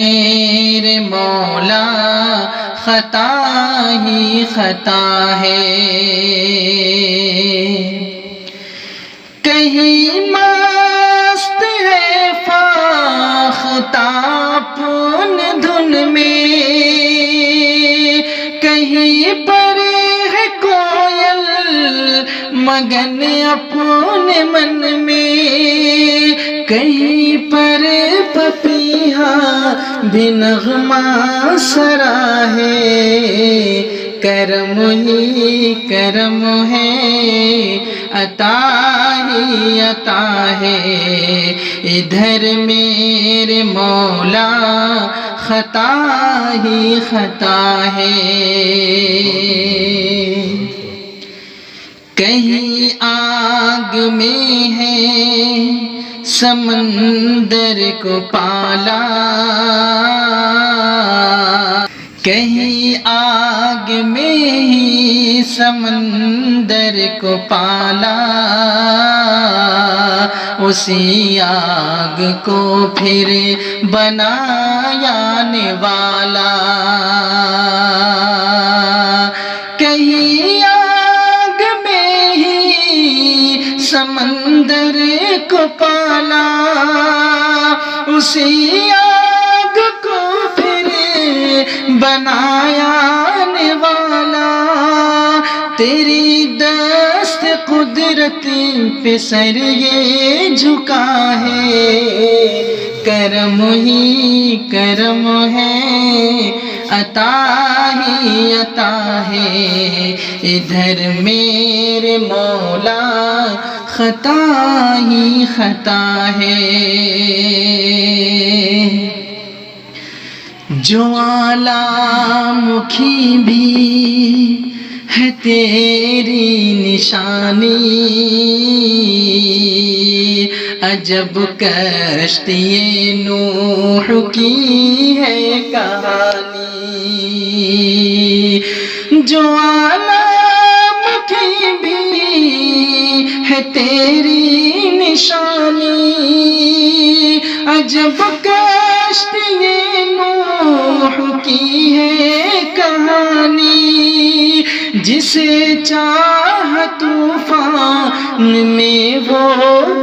میرے مولا خطا ہی خطا ہے، کہیں مست ہے فاختاب اپن دھن میں، کہیں پر ہے کوئل مگن اپنے من میں، کہیں پر پپیہا بھی نغمہ سرا ہے، کرم ہی کرم ہے، عطا ہی عطا ہے، ادھر میرے مولا خطا ہی خطا ہے، کہیں آگ میں ہے سمندر کو پالا، کہیں آگ میں ہی سمندر کو پالا، اسی آگ کو پھر بنایا نوالا، کہیں آگ میں ہی سمندر کو پالا، اسی آگ کو پھر بنایا نوالا، تیری دست قدرت پہ سر یہ جھکا ہے، کرم ہی کرم ہے، عطا ہی عطا ہے، ادھر میرے مولا خطا ہی خطا ہے، جوالامکھی بھی ہے تیری نشانی، عجب کشتی نوح کی ہے کہانی، جوالامکھی بھی ہے تیری نشانی، عجب کشتی نوح کی ہے کہانی، جسے چاہ طوفان میں وہ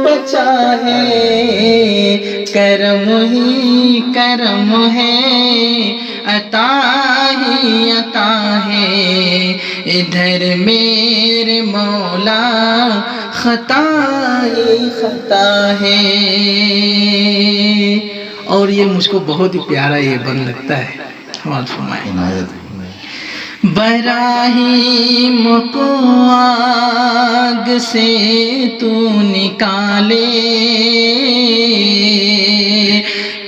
بچا ہے، کرم ہی کرم ہے، عطا ہی عطا ہے، ادھر میرے مولا خطا ہی خطا ہے، اور یہ مجھ کو بہت ہی پیارا یہ بند لگتا ہے، سماعت فرمائیں، براہیم کو آگ سے تو نکالے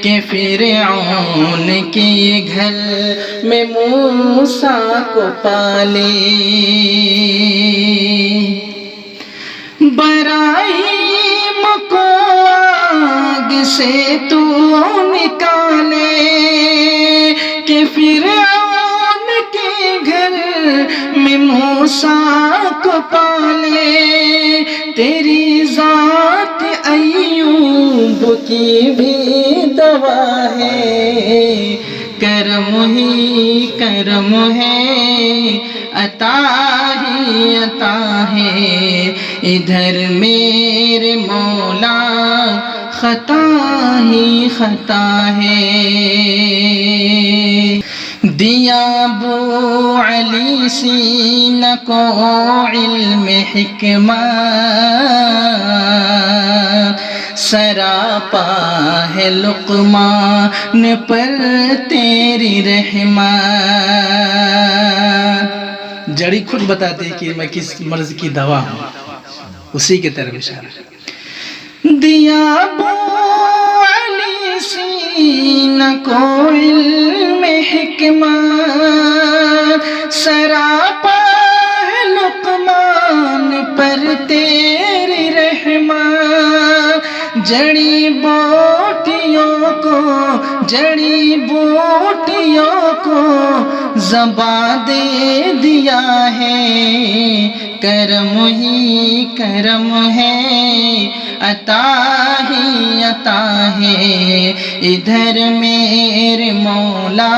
کہ فرعون کے گھر میں موسیٰ کو پالے، براہیم کو آگ سے تو نکالے کہ فرعون کے گھر میں موسیٰ کو پالے، تیری ذات ایوب کی بھی دوا ہے، کرم ہی کرم ہے، عطا ہی عطا ہے، ادھر میرے مولا خطا ہی خطا ہے، دیا ابو علی سینہ کو علم حکمت، سراپا ہے لقمان پر تیری رحمت، جڑی خود بتاتی ہے کہ میں کس مرض کی دوا ہوں، اسی کے طرف اشارہ، دیا ابو علی سینہ کو علم حکمت، سراپا ہے لقمان پر تیری رحمت، جڑی بوٹیوں کو زباں دے دیا ہے، کرم ہی کرم ہے، عطا ہی عطا ہے، ادھر میرے مولا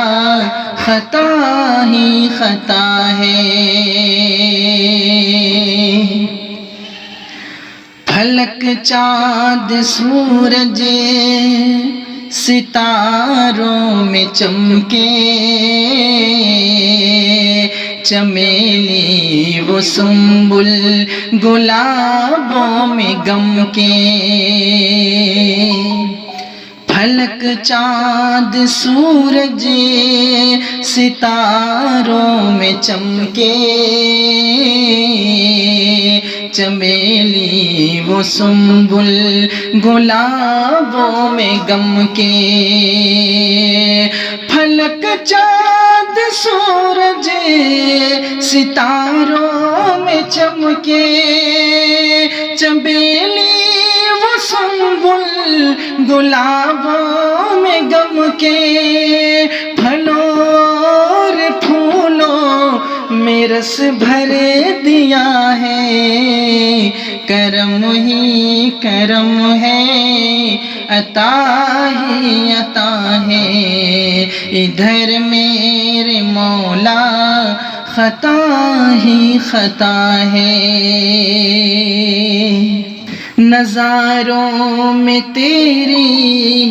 خطا ہی خطا ہے۔ پھلک چاند سورج ستاروں میں چمکے، چمیلی وہ سنبل گلابوں میں گم کے، پھلک چاند سورج ستاروں میں چمکے، چمیلی وہ سنبل گلابوں میں گم کے، پھلک چاند سورج ستاروں میں چمکے، چمیلی وہ سنبل گلابوں میں گم کے، پھلوں اور پھولوں میں رس بھر دیا ہے، کرم ہی کرم ہے، عطا ہی عطا ہے، ادھر میرے مولا خطا ہی خطا ہے۔ نظاروں میں تیری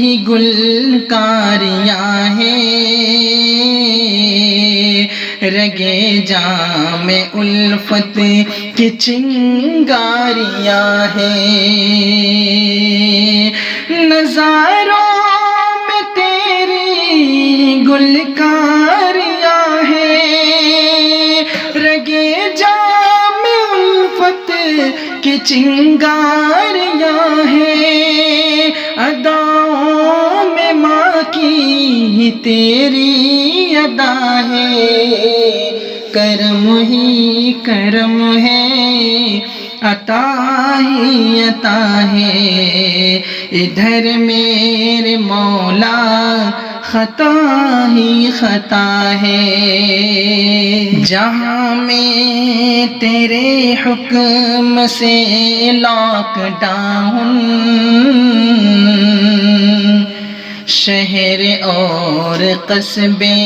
ہی گلکاریاں ہیں، رگے جام الفت کی چنگاریاں ہیں، نظاروں میں تیری گلکاریاں ہیں، رگے جام الفت کی چنگاریاں ہیں، اداؤں میں ماں کی تیری ادا ہے، کرم ہی کرم ہے، عطا ہی عطا ہے، ادھر میرے مولا خطا ہی خطا ہے۔ جہاں میں تیرے حکم سے لاک ڈاؤن، شہر اور قصبے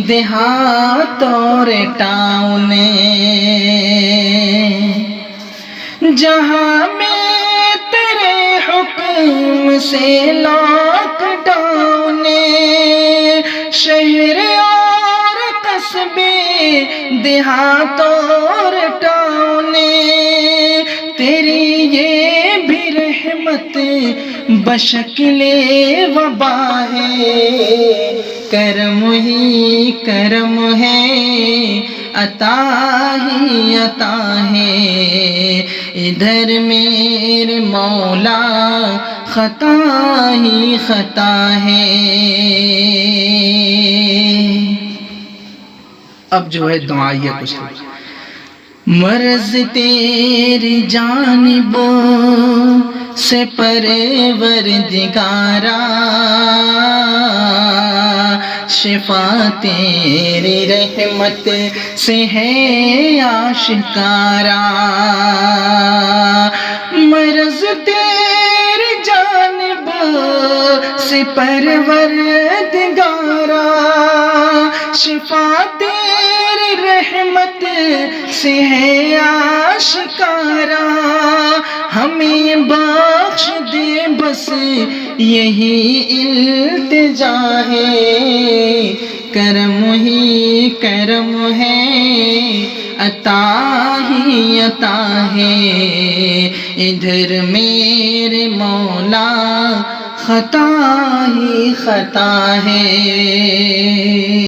دیہات اور ٹاؤن، جہاں میں تیرے حکم سے لاک ڈاؤن، شہر اور قصبے دیہات اور ٹاؤن، تیری یہ بھی رحمت بشکل وبا ہے، کرم ہی کرم ہے، عطا ہی عطا ہے، ادھر میرے مولا خطا ہی خطا ہے۔ اب جو ہے دعائیہ کچھ ہے، مرض تیری جانب سے پروردگارا، شفا تیری رحمت سے ہے آشکارا، مرض تیری جانب سے پروردگارا، شفا تیری رحمت سے ہے آشکارا، ہمیں بخش دے بس یہی التجا ہے، کرم ہی کرم ہے، عطا ہی عطا ہے، ادھر میرے مولا خطا ہی خطا ہے۔